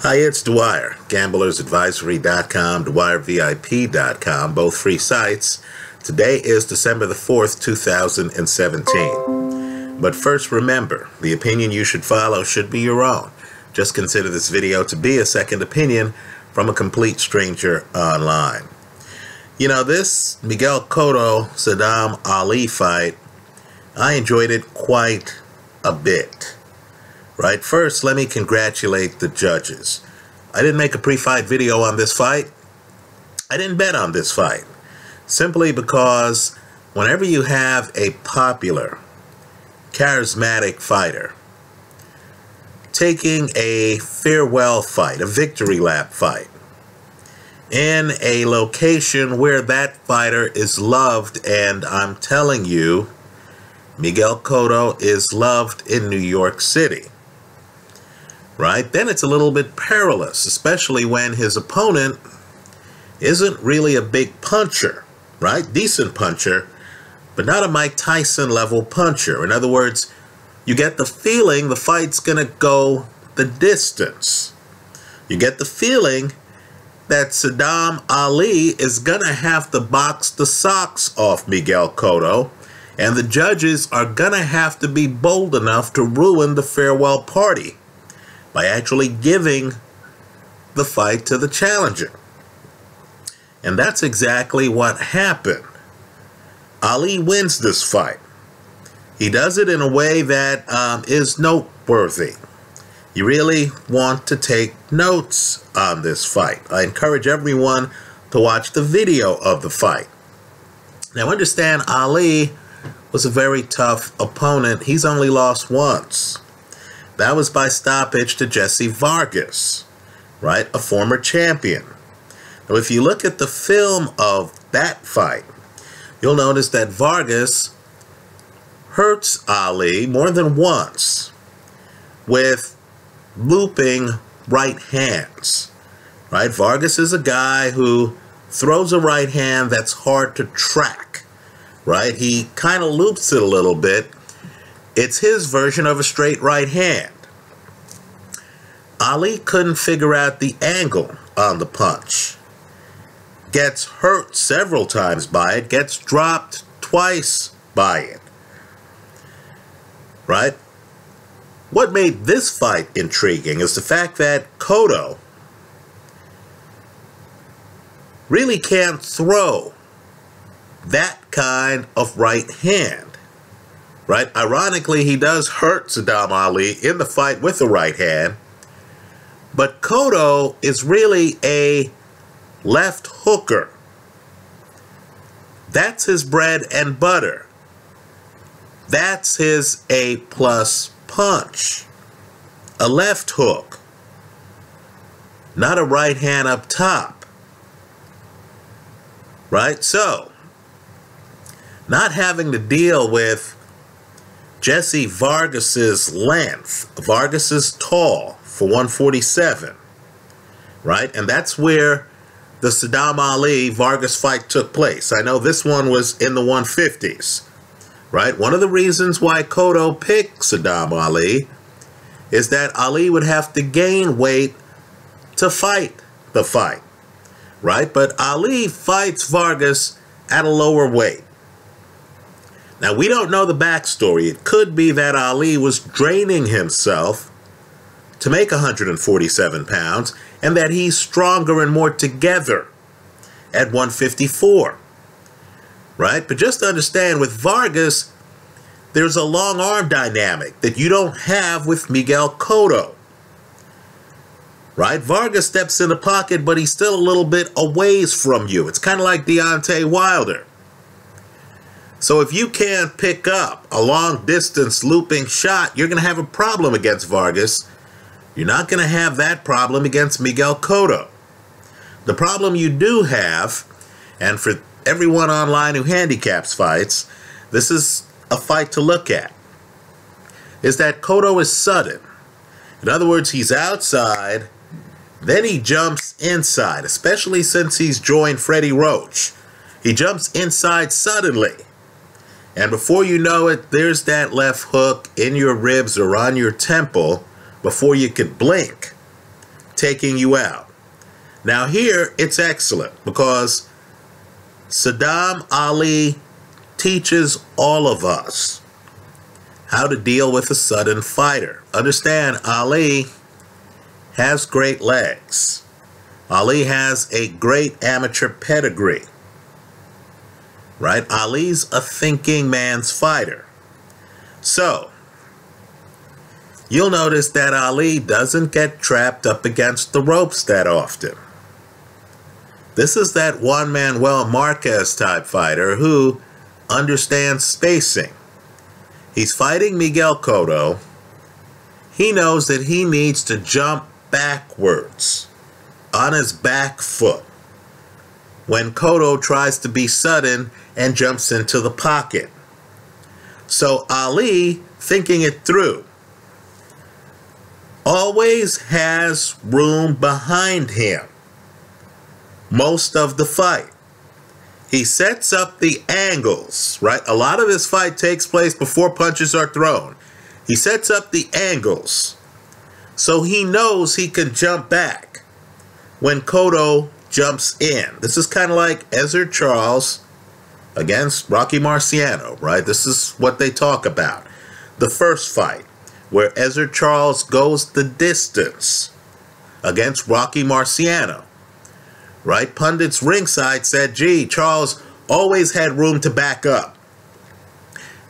Hi, it's Dwyer, gamblersadvisory.com, dwyervip.com, both free sites. Today is December the 4th, 2017. But first remember, the opinion you should follow should be your own. Just consider this video to be a second opinion from a complete stranger online. You know, this Miguel Cotto, Sadam Ali fight, I enjoyed it quite a bit. Right, first, let me congratulate the judges. I didn't make a pre-fight video on this fight. I didn't bet on this fight. Simply because whenever you have a popular, charismatic fighter taking a farewell fight, a victory lap fight, in a location where that fighter is loved, and I'm telling you, Miguel Cotto is loved in New York City. Right? Then it's a little bit perilous, especially when his opponent isn't really a big puncher, right? Decent puncher, but not a Mike Tyson level puncher. In other words, you get the feeling the fight's gonna go the distance. You get the feeling that Sadam Ali is gonna have to box the socks off Miguel Cotto, and the judges are gonna have to be bold enough to ruin the farewell party by actually giving the fight to the challenger. And that's exactly what happened. Ali wins this fight. He does it in a way that is noteworthy. You really want to take notes on this fight. I encourage everyone to watch the video of the fight. Now understand, Ali was a very tough opponent. He's only lost once. That was by stoppage to Jessie Vargas, right? A former champion. Now, if you look at the film of that fight, you'll notice that Vargas hurts Ali more than once with looping right hands, right? Vargas is a guy who throws a right hand that's hard to track, right? He kind of loops it a little bit. It's his version of a straight right hand. Ali couldn't figure out the angle on the punch. Gets hurt several times by it. Gets dropped twice by it. Right? What made this fight intriguing is the fact that Cotto really can't throw that kind of right hand. Right? Ironically, he does hurt Sadam Ali in the fight with the right hand, but Cotto is really a left hooker. That's his bread and butter. That's his A-plus punch. A left hook, not a right hand up top. Right? So, not having to deal with Jessie Vargas's length. Vargas is tall for 147, right? And that's where the Sadam Ali Vargas fight took place. I know this one was in the 150s, right? One of the reasons why Cotto picked Sadam Ali is that Ali would have to gain weight to fight the fight, right? But Ali fights Vargas at a lower weight. Now, we don't know the backstory. It could be that Ali was draining himself to make 147 pounds and that he's stronger and more together at 154. Right? But just understand, with Vargas, there's a long arm dynamic that you don't have with Miguel Cotto. Right? Vargas steps in the pocket, but he's still a little bit a ways from you. It's kind of like Deontay Wilder. So if you can't pick up a long distance looping shot, you're going to have a problem against Vargas. You're not going to have that problem against Miguel Cotto. The problem you do have, and for everyone online who handicaps fights, this is a fight to look at, is that Cotto is sudden. In other words, he's outside, then he jumps inside, especially since he's joined Freddie Roach. He jumps inside suddenly. And before you know it, there's that left hook in your ribs or on your temple before you could blink. taking you out. Now here, it's excellent because Sadam Ali teaches all of us how to deal with a sudden fighter. Understand, Ali has great legs. Ali has a great amateur pedigree. Right? Ali's a thinking man's fighter. So, you'll notice that Ali doesn't get trapped up against the ropes that often. This is that Juan Manuel Marquez type fighter who understands spacing. He's fighting Miguel Cotto. He knows that he needs to jump backwards on his back foot when Cotto tries to be sudden and jumps into the pocket. So Ali, thinking it through, always has room behind him most of the fight. He sets up the angles, right? A lot of his fight takes place before punches are thrown. He sets up the angles so he knows he can jump back when Cotto jumps in. This is kind of like Ezzard Charles against Rocky Marciano, right? This is what they talk about. The first fight, where Ezzard Charles goes the distance against Rocky Marciano, right? Pundits ringside said, gee, Charles always had room to back up.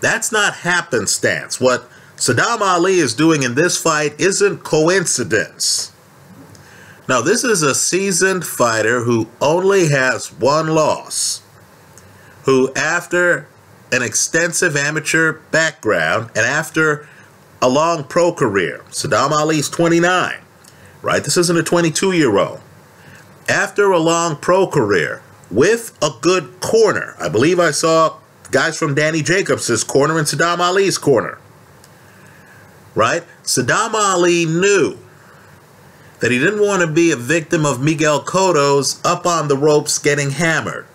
That's not happenstance. What Sadam Ali is doing in this fight isn't coincidence. Now, this is a seasoned fighter who only has one loss, who after an extensive amateur background and after a long pro career, Sadam Ali's 29, right? This isn't a 22-year-old. After a long pro career with a good corner, I believe I saw guys from Danny Jacobs' corner and Sadam Ali's corner, right? Sadam Ali knew that he didn't want to be a victim of Miguel Cotto's up on the ropes getting hammered.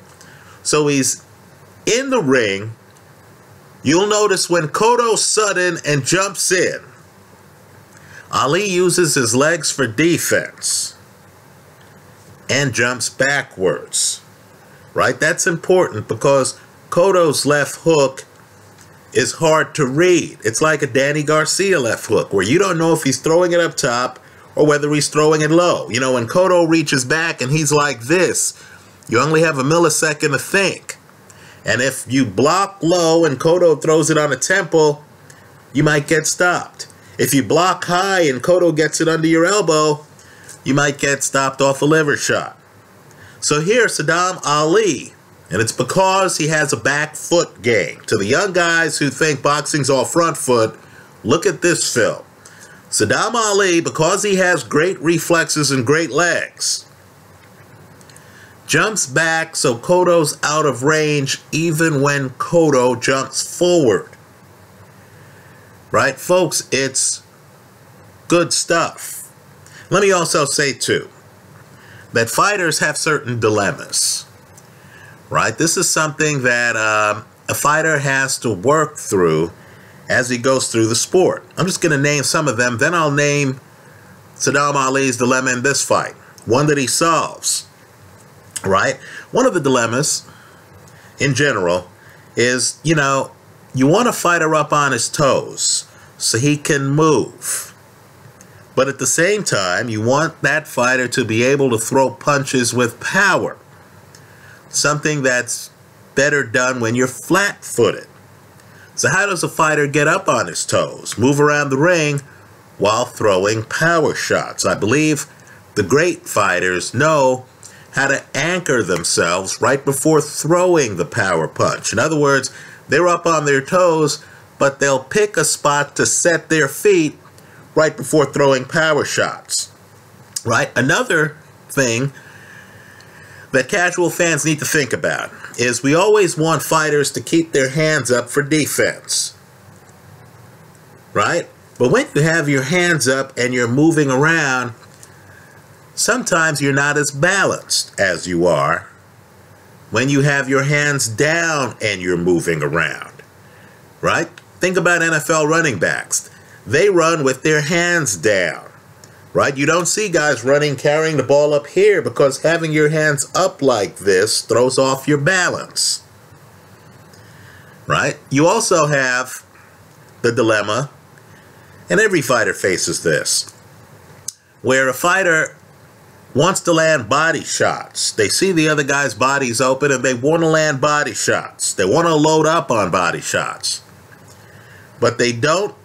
So he's in the ring. You'll notice when Cotto's sudden and jumps in, Ali uses his legs for defense and jumps backwards, right? That's important because Cotto's left hook is hard to read. It's like a Danny Garcia left hook where you don't know if he's throwing it up top or whether he's throwing it low. You know, when Cotto reaches back and he's like this, you only have a millisecond to think. And if you block low and Cotto throws it on a temple, you might get stopped. If you block high and Cotto gets it under your elbow, you might get stopped off a liver shot. So here, Sadam Ali, and it's because he has a back foot game. To the young guys who think boxing's all front foot, look at this film. Sadam Ali, because he has great reflexes and great legs, jumps back so Cotto's out of range even when Cotto jumps forward. Right, folks? It's good stuff. Let me also say, too, that fighters have certain dilemmas. Right? This is something that a fighter has to work through as he goes through the sport. I'm just going to name some of them, then I'll name Sadam Ali's dilemma in this fight. One that he solves. Right? One of the dilemmas, in general, is, you know, you want a fighter up on his toes so he can move. But at the same time, you want that fighter to be able to throw punches with power. Something that's better done when you're flat-footed. So how does a fighter get up on his toes, move around the ring while throwing power shots? I believe the great fighters know how to anchor themselves right before throwing the power punch. In other words, they're up on their toes, but they'll pick a spot to set their feet right before throwing power shots. Right? Another thing that casual fans need to think about is we always want fighters to keep their hands up for defense. Right? But when you have your hands up and you're moving around, sometimes you're not as balanced as you are when you have your hands down and you're moving around. Right? Think about NFL running backs. They run with their hands down. right? You don't see guys running, carrying the ball up here because having your hands up like this throws off your balance, right? You also have the dilemma, and every fighter faces this, where a fighter wants to land body shots. They see the other guy's body's open and they want to land body shots. They want to load up on body shots. But they don't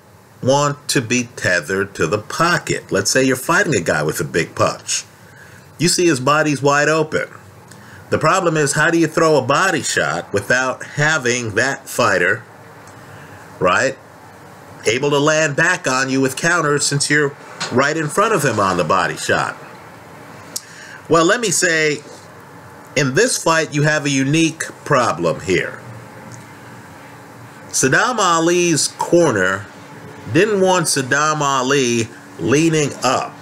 want to be tethered to the pocket. Let's say you're fighting a guy with a big punch. You see his body's wide open. The problem is, how do you throw a body shot without having that fighter, right, able to land back on you with counters since you're right in front of him on the body shot? Well, let me say, in this fight, you have a unique problem here. Sadam Ali's corner didn't want Sadam Ali leaning up,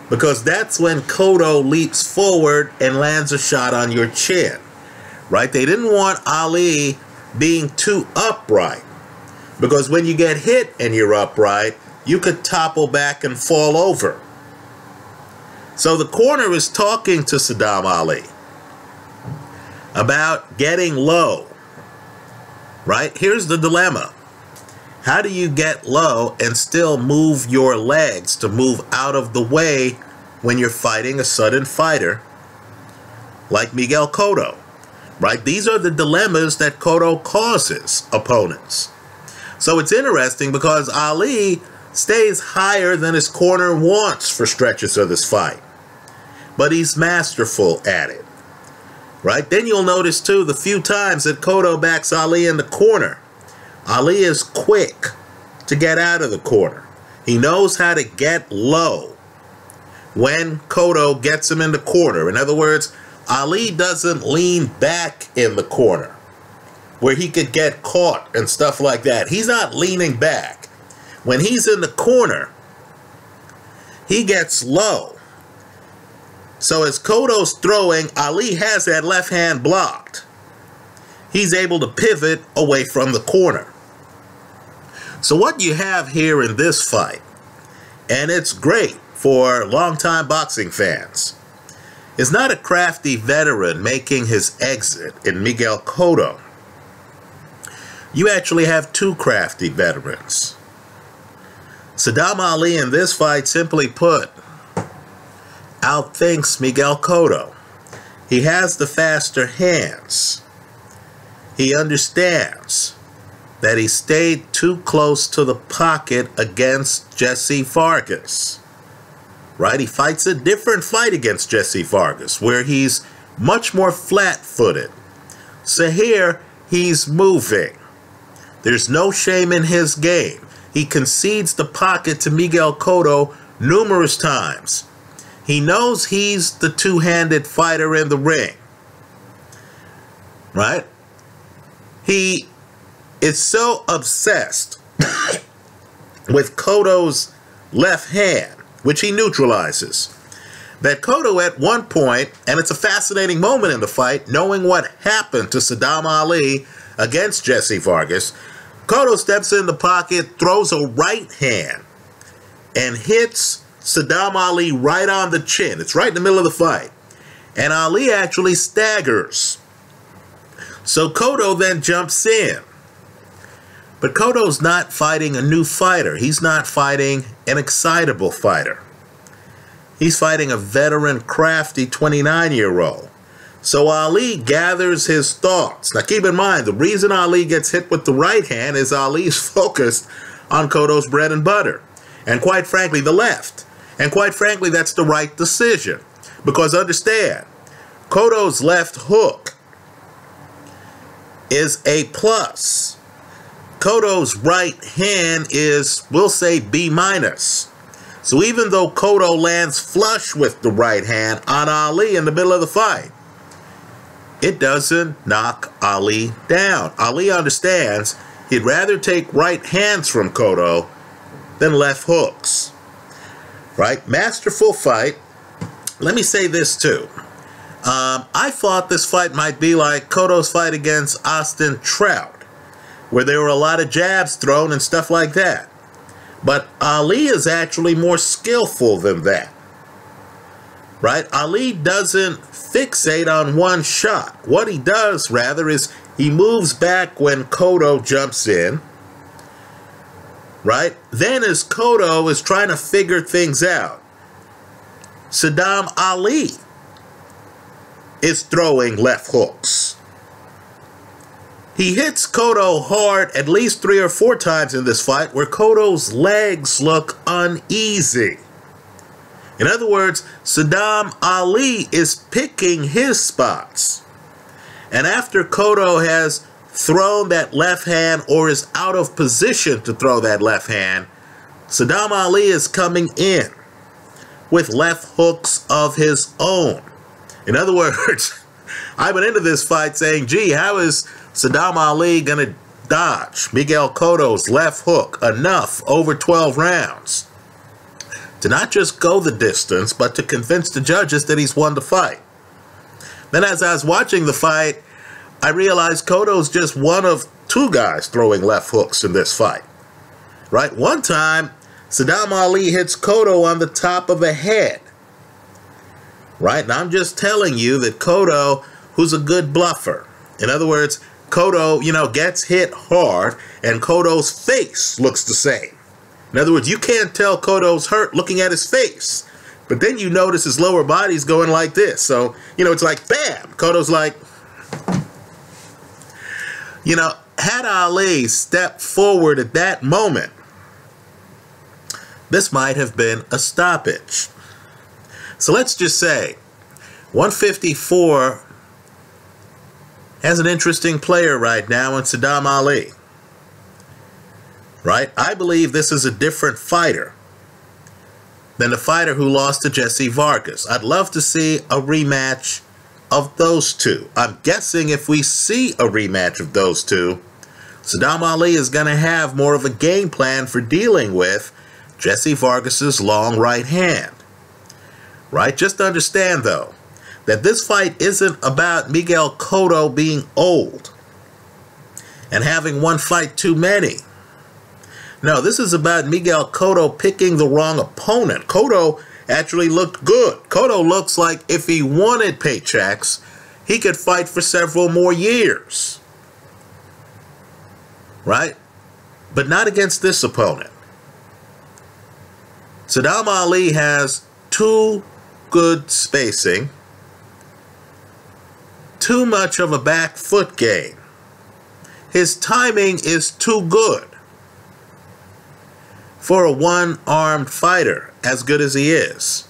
because that's when Cotto leaps forward and lands a shot on your chin, right? They didn't want Ali being too upright, because when you get hit and you're upright, you could topple back and fall over. So the corner is talking to Sadam Ali about getting low, right? Here's the dilemma. How do you get low and still move your legs to move out of the way when you're fighting a sudden fighter like Miguel Cotto, right? These are the dilemmas that Cotto causes opponents. So it's interesting because Ali stays higher than his corner wants for stretches of this fight, but he's masterful at it, right? Then you'll notice too, the few times that Cotto backs Ali in the corner, Ali is quick to get out of the corner. He knows how to get low when Cotto gets him in the corner. In other words, Ali doesn't lean back in the corner where he could get caught and stuff like that. He's not leaning back. When he's in the corner, he gets low. So as Cotto's throwing, Ali has that left hand blocked. He's able to pivot away from the corner. So what you have here in this fight, and it's great for longtime boxing fans, is not a crafty veteran making his exit in Miguel Cotto. You actually have two crafty veterans. Sadam Ali in this fight, simply put, outthinks Miguel Cotto. He has the faster hands. He understands that he stayed too close to the pocket against Jessie Vargas, right? He fights a different fight against Jessie Vargas, where he's much more flat-footed. So here, he's moving. There's no shame in his game. He concedes the pocket to Miguel Cotto numerous times. He knows he's the two-handed fighter in the ring, right? He is so obsessed with Cotto's left hand, which he neutralizes, that Cotto at one point, and it's a fascinating moment in the fight, knowing what happened to Sadam Ali against Jessie Vargas, Cotto steps in the pocket, throws a right hand, and hits Sadam Ali right on the chin. It's right in the middle of the fight. And Ali actually staggers. So Cotto then jumps in. But Cotto's not fighting a new fighter. He's not fighting an excitable fighter. He's fighting a veteran, crafty 29-year-old. So Ali gathers his thoughts. Now keep in mind, the reason Ali gets hit with the right hand is Ali's focused on Cotto's bread and butter. And quite frankly, the left. And quite frankly, that's the right decision. Because understand, Cotto's left hook is a plus. Cotto's right hand is, we'll say, B-. So even though Cotto lands flush with the right hand on Ali in the middle of the fight, it doesn't knock Ali down. Ali understands he'd rather take right hands from Cotto than left hooks. Right? Masterful fight. Let me say this too. I thought this fight might be like Cotto's fight against Austin Trout, where there were a lot of jabs thrown and stuff like that. But Ali is actually more skillful than that. Right? Ali doesn't fixate on one shot. What he does, rather, is he moves back when Cotto jumps in. Right? Then as Cotto is trying to figure things out, Sadam Ali is throwing left hooks. He hits Cotto hard at least 3 or 4 times in this fight where Cotto's legs look uneasy. In other words, Sadam Ali is picking his spots. And after Cotto has thrown that left hand or is out of position to throw that left hand, Sadam Ali is coming in with left hooks of his own. In other words, I went into this fight saying, gee, how is Sadam Ali going to dodge Miguel Cotto's left hook enough over 12 rounds to not just go the distance, but to convince the judges that he's won the fight? Then as I was watching the fight, I realized Cotto's just one of 2 guys throwing left hooks in this fight. Right? One time, Sadam Ali hits Cotto on the top of the head. Right? And I'm just telling you that Cotto, who's a good bluffer. In other words, Cotto, gets hit hard, and Cotto's face looks the same. In other words, you can't tell Cotto's hurt looking at his face. But then you notice his lower body's going like this. So, it's like, bam! Cotto's like, had Ali stepped forward at that moment, this might have been a stoppage. So let's just say 154 has an interesting player right now in Sadam Ali. Right? I believe this is a different fighter than the fighter who lost to Jessie Vargas. I'd love to see a rematch of those two. I'm guessing if we see a rematch of those two, Sadam Ali is going to have more of a game plan for dealing with Jessie Vargas's long right hand. Right? Just understand, though, that this fight isn't about Miguel Cotto being old and having one fight too many. No, this is about Miguel Cotto picking the wrong opponent. Cotto actually looked good. Cotto looks like if he wanted paychecks, he could fight for several more years. Right? But not against this opponent. Sadam Ali has too good spacing, too much of a back foot game. His timing is too good for a one-armed fighter as good as he is,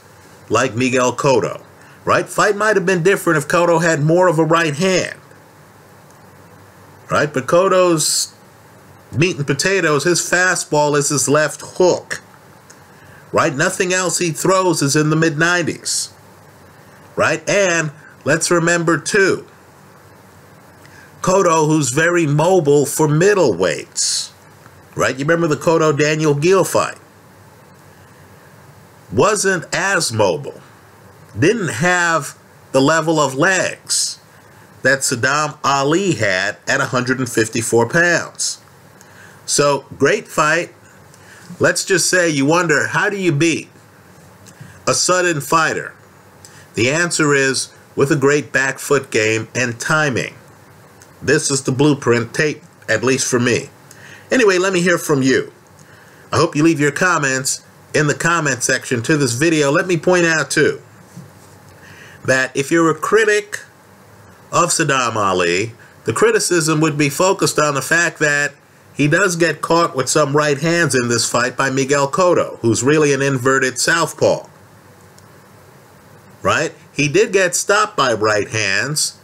like Miguel Cotto. Right? Fight might have been different if Cotto had more of a right hand. Right? But Cotto's meat and potatoes, his fastball is his left hook. Right? Nothing else he throws is in the mid-90s. Right? And let's remember, too, Cotto, who's very mobile for middleweights. Right? You remember the Cotto-Daniel Gill fight? Wasn't as mobile. Didn't have the level of legs that Sadam Ali had at 154 pounds. So, great fight. Let's just say you wonder, how do you beat a sudden fighter? The answer is with a great back foot game and timing. This is the blueprint tape, at least for me. Anyway, let me hear from you. I hope you leave your comments in the comment section to this video. Let me point out, too, that if you're a critic of Sadam Ali, the criticism would be focused on the fact that he does get caught with some right hands in this fight by Miguel Cotto, who's really an inverted southpaw. Right? He did get stopped by right hands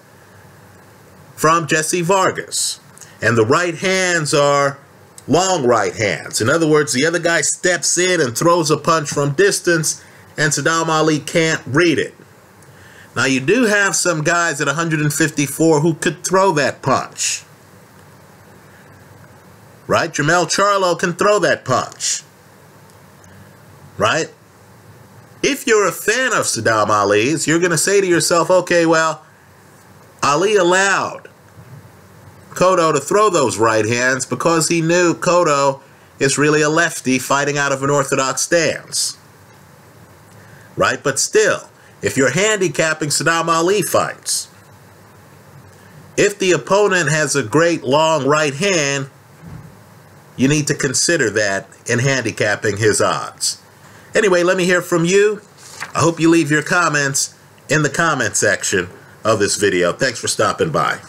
from Jessie Vargas. And the right hands are long right hands. In other words, the other guy steps in and throws a punch from distance, and Sadam Ali can't read it. Now, you do have some guys at 154 who could throw that punch. Right? Jermell Charlo can throw that punch. Right? If you're a fan of Sadam Ali's, you're going to say to yourself, okay, well, Ali allowed Cotto to throw those right hands because he knew Cotto is really a lefty fighting out of an orthodox stance. Right? But still, if you're handicapping Sadam Ali fights, if the opponent has a great long right hand, you need to consider that in handicapping his odds. Anyway, let me hear from you. I hope you leave your comments in the comment section of this video. Thanks for stopping by.